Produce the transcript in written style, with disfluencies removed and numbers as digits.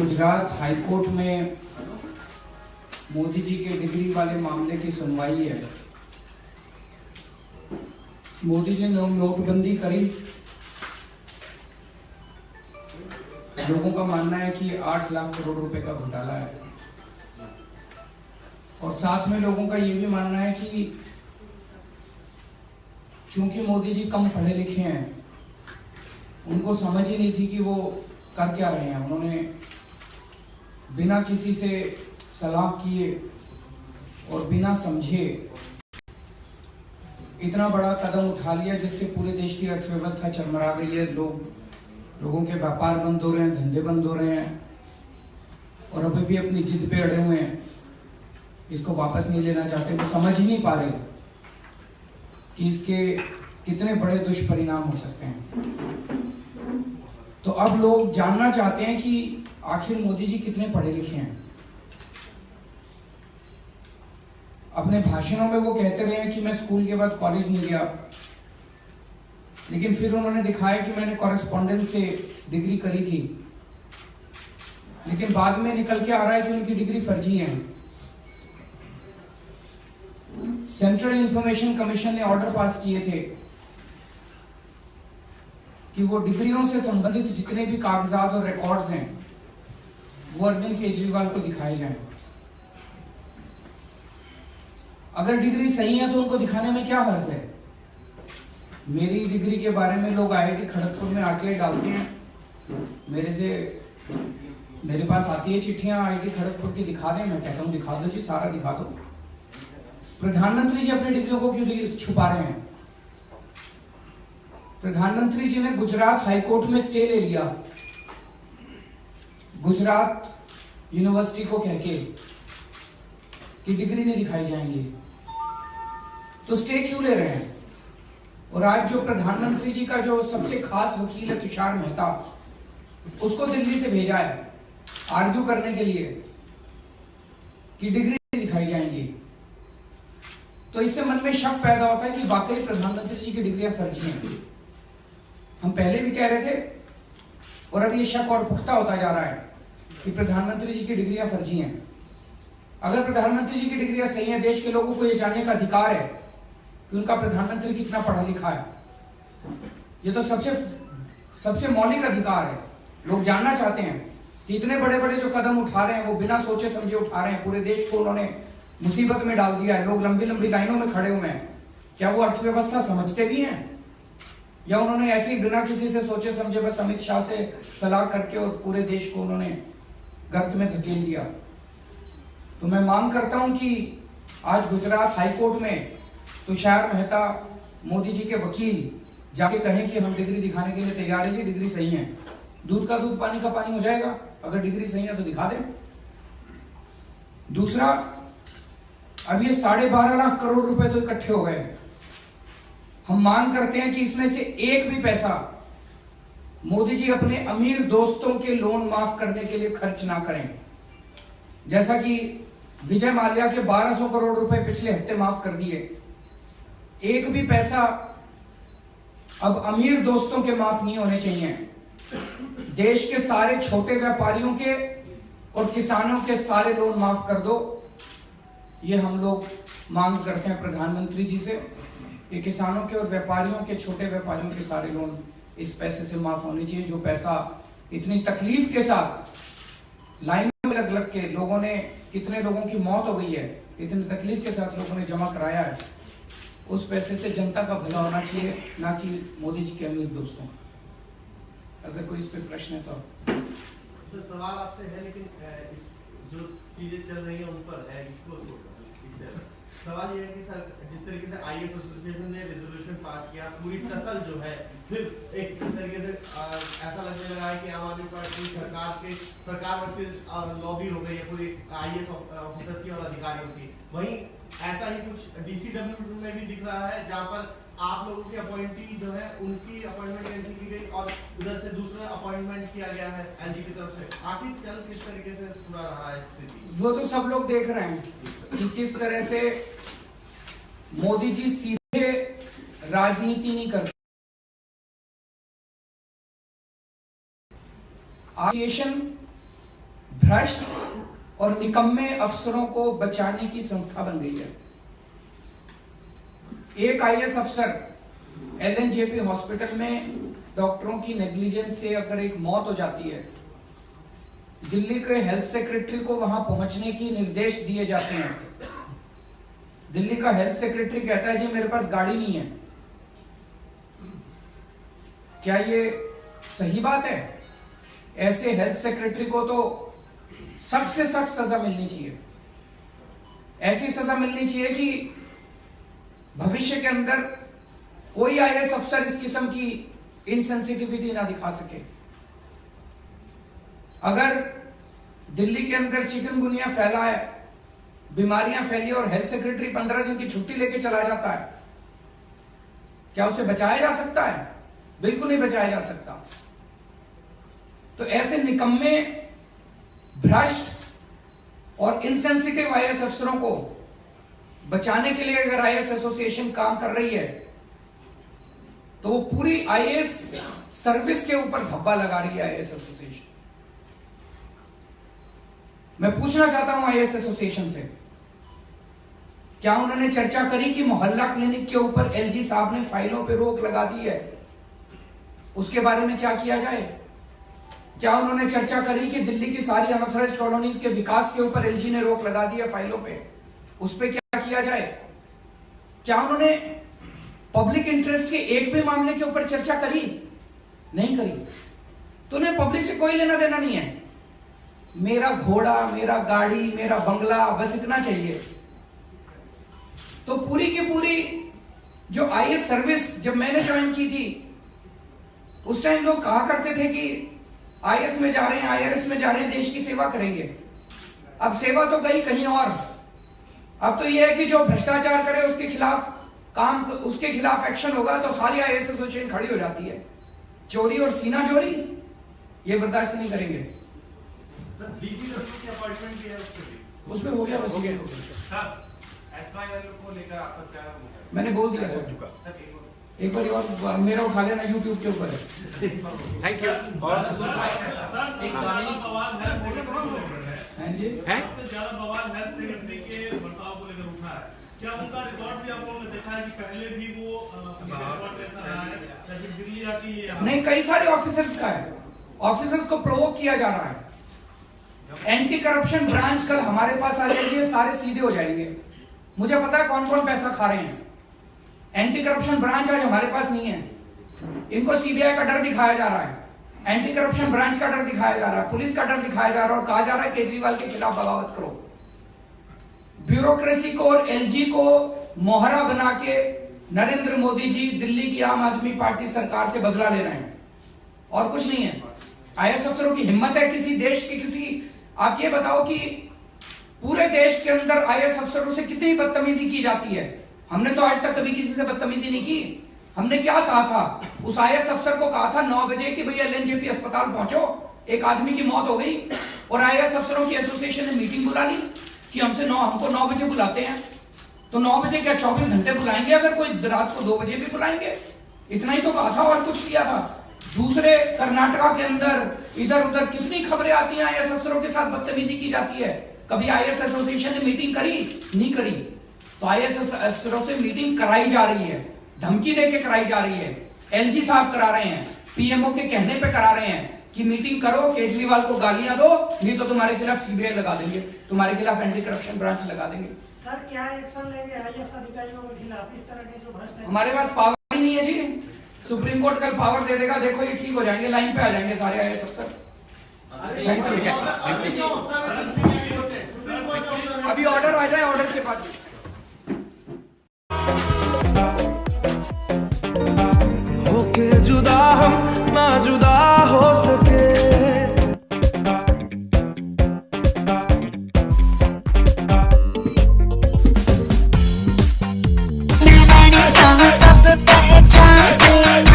Gujarat high court में मोदी जी के degree वाले मामले की सुनवाई है। मोदी जी ने नोटबंदी करी। लोगों का मानना है कि 8 लाख करोड़ रुपए का घोटाला है और साथ में लोगों का ये भी मानना है कि चूंकि मोदी जी कम पढ़े लिखे हैं, उनको समझ ही नहीं थी कि वो कर क्या रहे हैं। उन्होंने बिना किसी से सलाह किए और बिना समझे इतना बड़ा कदम उठा लिया जिससे पूरे देश की अर्थव्यवस्था चरमरा गई है। लोगों के व्यापार बंद हो रहे हैं, धंधे बंद हो रहे हैं और अभी भी अपनी जिद पे अड़े हुए हैं, इसको वापस नहीं लेना चाहते। वो समझ ही नहीं पा रहे कि इसके कितने बड़े दुष्परिणाम हो सकते हैं। तो अब लोग जानना चाहते हैं कि आखिर मोदी जी कितने पढ़े लिखे हैं। अपने भाषणों में वो कहते रहे हैं कि मैं स्कूल के बाद कॉलेज नहीं गया, लेकिन फिर उन्होंने दिखाया कि मैंने कॉरेस्पॉन्डेंस से डिग्री करी थी, लेकिन बाद में निकल के आ रहा है कि उनकी डिग्री फर्जी है। सेंट्रल इंफॉर्मेशन कमीशन ने ऑर्डर पास किए थे कि वो डिग्रियों से संबंधित जितने भी कागजात और रिकॉर्ड्स हैं वो अरविंद केजरीवाल को दिखाए जाएं। अगर डिग्री सही है तो उनको दिखाने में क्या हर्ज है। मेरी डिग्री के बारे में लोग आईआईटी खड़गपुर में आरटीआई डालते हैं, मेरे पास आती है चिट्ठियां आईआईटी खड़गपुर की, दिखा दें। मैं कहता हूं दिखा दो जी, सारा दिखा दो। प्रधानमंत्री जी अपनी डिग्रियों को क्यों छुपा रहे हैं? प्रधानमंत्री जी ने गुजरात हाई कोर्ट में स्टे ले लिया गुजरात यूनिवर्सिटी को कह के कि डिग्री नहीं दिखाई जाएंगी, तो स्टे क्यों ले रहे हैं? और आज जो प्रधानमंत्री जी का जो सबसे खास वकील है तुषार मेहता, उसको दिल्ली से भेजा है आर्ग्यू करने के लिए कि डिग्री नहीं दिखाई जाएंगी। तो इससे मन में शक पैदा होता है कि वाकई प्रधानमंत्री जी की डिग्रियां फर्जी हैं। हम पहले भी कह रहे थे और अब ये शक और पुख्ता होता जा रहा है कि प्रधानमंत्री जी की डिग्रियां फर्जी हैं। अगर प्रधानमंत्री जी की डिग्रियां सही हैं, देश के लोगों को यह जानने का अधिकार है कि उनका प्रधानमंत्री कितना पढ़ा लिखा है। ये तो सबसे मौलिक अधिकार है। लोग जानना चाहते हैं कि इतने बड़े बड़े जो कदम उठा रहे हैं वो बिना सोचे समझे उठा रहे हैं। पूरे देश को उन्होंने मुसीबत में डाल दिया है। लोग लंबी लंबी लाइनों में खड़े हुए हैं। क्या वो अर्थव्यवस्था समझते भी हैं, या उन्होंने ऐसे ही बिना किसी से सोचे समझे बस अमित शाह से सलाह करके और पूरे देश को उन्होंने गर्त में धकेल दिया? तो मैं मांग करता हूं कि आज गुजरात हाई कोर्ट में तुषार मेहता, मोदी जी के वकील, जाके कहें कि हम डिग्री दिखाने के लिए तैयार है जी, डिग्री सही है। दूध का दूध पानी का पानी हो जाएगा। अगर डिग्री सही है तो दिखा दें। दूसरा, अब ये 12.5 लाख करोड़ रुपए तो इकट्ठे हो गए। हम मांग करते हैं कि इसमें से एक भी पैसा मोदी जी अपने अमीर दोस्तों के लोन माफ करने के लिए खर्च ना करें। जैसा कि विजय माल्या के 1200 करोड़ रुपए पिछले हफ्ते माफ कर दिए, एक भी पैसा अब अमीर दोस्तों के माफ नहीं होने चाहिए। देश के सारे छोटे व्यापारियों के और किसानों के सारे लोन माफ कर दो। ये हम लोग मांग करते हैं प्रधानमंत्री जी से कि किसानों के और व्यापारियों के, छोटे व्यापारियों के सारे लोन इस पैसे से माफ होने चाहिए। जो पैसा इतनी तकलीफ के साथ लाइन में लग के लोगों ने, कितने लोगों की मौत हो गई है, इतनी तकलीफ के साथ लोगों ने जमा कराया है, उस पैसे से जनता का भला होना चाहिए, ना कि मोदी जी के अमीर दोस्तों का। अगर कोई इस पे प्रश्न है तो सवाल आपसे है, लेकिन जो चीजें चल रही है उन पर है, सवाल ये है कि सर, जिस तरीके से आईएएस एसोसिएशन ने रेजोल्यूशन पास किया, पूरी टसल जो है फिर एक तरीके से ऐसा लगने लगा है कि आम आदमी पार्टी सरकार वर्सेस लॉबी हो गई है पूरी आईएएस ऑफिसर्स की और अधिकारियों की। वहीं ऐसा ही कुछ डीसीडब्ल्यू में भी दिख रहा है, जहाँ पर आप लोगों की अपॉइंटी जो है उनकी अपॉइंटमेंट कैंसिल की गई और उधर से दूसरा अपॉइंटमेंट किया गया है एलजी की तरफ से। आखिर चल किस तरीके से पूरा रहा है स्थिति? वो तो सब लोग देख रहे हैं कि किस तरह से मोदी जी सीधे राजनीति नहीं करते। एसोसिएशन भ्रष्ट और निकम्मे अफसरों को बचाने की संस्था बन गई है। एक आईएएस अफसर एलएनजेपी हॉस्पिटल में डॉक्टरों की नेग्लिजेंस से अगर एक मौत हो जाती है, दिल्ली के हेल्थ सेक्रेटरी को वहां पहुंचने की निर्देश दिए जाते हैं। दिल्ली का हेल्थ सेक्रेटरी कहता है जी मेरे पास गाड़ी नहीं है। क्या ये सही बात है? ऐसे हेल्थ सेक्रेटरी को तो सख्त से सख्त सजा मिलनी चाहिए। ऐसी सजा मिलनी चाहिए कि भविष्य के अंदर कोई आईएएस अफसर इस किस्म की इनसेंसिटिविटी ना दिखा सके। अगर दिल्ली के अंदर चिकनगुनिया फैला है, बीमारियां फैली और हेल्थ सेक्रेटरी 15 दिन की छुट्टी लेके चला जाता है, क्या उसे बचाया जा सकता है? बिल्कुल नहीं बचाया जा सकता। तो ऐसे निकम्मे, भ्रष्ट और इनसेंसिटिव आईएएस अफसरों को बचाने के लिए अगर आईएएस एसोसिएशन काम कर रही है तो वो पूरी आईएएस सर्विस के ऊपर धब्बा लगा रही है आईएएस एसोसिएशन। मैं पूछना चाहता हूं आईएएस एसोसिएशन से, क्या उन्होंने चर्चा करी कि मोहल्ला क्लिनिक के ऊपर एलजी साहब ने फाइलों पे रोक लगा दी है, उसके बारे में क्या किया जाए? क्या उन्होंने चर्चा करी कि दिल्ली की सारी अनऑथराइज्ड कॉलोनीज के विकास के ऊपर एलजी ने रोक लगा दी है फाइलों पे, उस पे क्या किया जाए? क्या उन्होंने पब्लिक इंटरेस्ट के एक भी मामले के ऊपर चर्चा करी? नहीं करी। तो उन्हें पब्लिक से कोई लेना देना नहीं है। मेरा घोड़ा, मेरा गाड़ी, मेरा बंगला, बस इतना चाहिए। तो पूरी की पूरी जो आईएएस सर्विस जब मैंने ज्वाइन की थी उस टाइम लोग कहा करते थे कि आईएएस में जा रहे हैं, आईआरएस में जा रहे हैं, देश की सेवा करेंगे। अब सेवा तो गई कहीं और। अब तो यह है कि जो भ्रष्टाचार करे उसके खिलाफ काम, उसके खिलाफ एक्शन होगा तो सारी आईएएस एसोसिएशन खड़ी हो जाती है। चोरी और सीना चोरी ये बर्दाश्त नहीं करेंगे। उसमें हो गया बस। मैंने बोल दिया सर, एक बार और मेरा उठा लेना यूट्यूब के ऊपर है। Thank you. क्या उनका रिकॉर्ड से आप लोगों ने देखा है कि पहले भी वो रिकॉर्ड लेता रहा है, जब दिल्ली आती है? नहीं, कई सारे ऑफिसर्स का है। ऑफिसर्स को प्रोवोक किया जा रहा है। एंटी करप्शन ब्रांच कल हमारे पास आ जाएगी, सारे सीधे हो जाएंगे। मुझे पता है कौन कौन पैसा खा रहे हैं। एंटी करप्शन ब्रांच आज हमारे पास नहीं है। इनको सीबीआई का डर दिखाया जा रहा है, एंटी करप्शन ब्रांच का डर दिखाया जा रहा है, पुलिस का डर दिखाया जा रहा है और कहा जा रहा है केजरीवाल के खिलाफ बगावत करो। ब्यूरोक्रेसी को और एलजी को मोहरा बना के नरेंद्र मोदी जी दिल्ली की आम आदमी पार्टी सरकार से बदला ले रहे हैं और कुछ नहीं है। आईएएस अफसरों की हिम्मत है किसी देश की किसी, आप ये बताओ कि पूरे देश के अंदर आईएएस अफसरों से कितनी बदतमीजी की जाती है? हमने तो आज तक कभी किसी से बदतमीजी नहीं की। हमने क्या कहा था? उस आईएएस अफसर को कहा था 9 बजे कि भैया एलएनजेपी अस्पताल पहुंचो, एक आदमी की मौत हो गई। और आईएएस अफसरों की एसोसिएशन ने मीटिंग बुला ली कि हमको 9 बजे बुलाते हैं। तो 9 बजे क्या 24 घंटे बुलाएंगे? अगर कोई रात को 2 बजे भी बुलाएंगे? इतना ही तो कहा था और कुछ किया था। दूसरे कर्नाटका के अंदर इधर उधर कितनी खबरें आती हैं, आईएएस अफसरों के साथ बदतमीजी की जाती है। कभी आईएएस एसोसिएशन ने मीटिंग करी? नहीं करी। तो आईएएस अफसरों से मीटिंग कराई जा रही है, धमकी देके कराई जा रही है। एलजी साहब करा रहे हैं, पीएमओ के कहने पे करा रहे हैं कि मीटिंग करो, केजरीवाल को गालियां दो, नहीं तो तुम्हारे खिलाफ सीबीआई लगा देंगे, तुम्हारे खिलाफ एंटी करप्शन ब्रांच लगा देंगे। सर क्या एक्शन लेंगे आईएएस अधिकारियों के खिलाफ इस तरह के जो भ्रष्ट है? हमारे पास पावर ही नहीं है जी। सुप्रीम कोर्ट कल पावर दे देगा, देखो ये ठीक हो जाएंगे, लाइन पे आ जाएंगे सारे आईएएस अफसर। अभी ऑर्डर आ जाए, ऑर्डर के बाद होके जुदा हम ना जुदा हो सके। सब पहचान के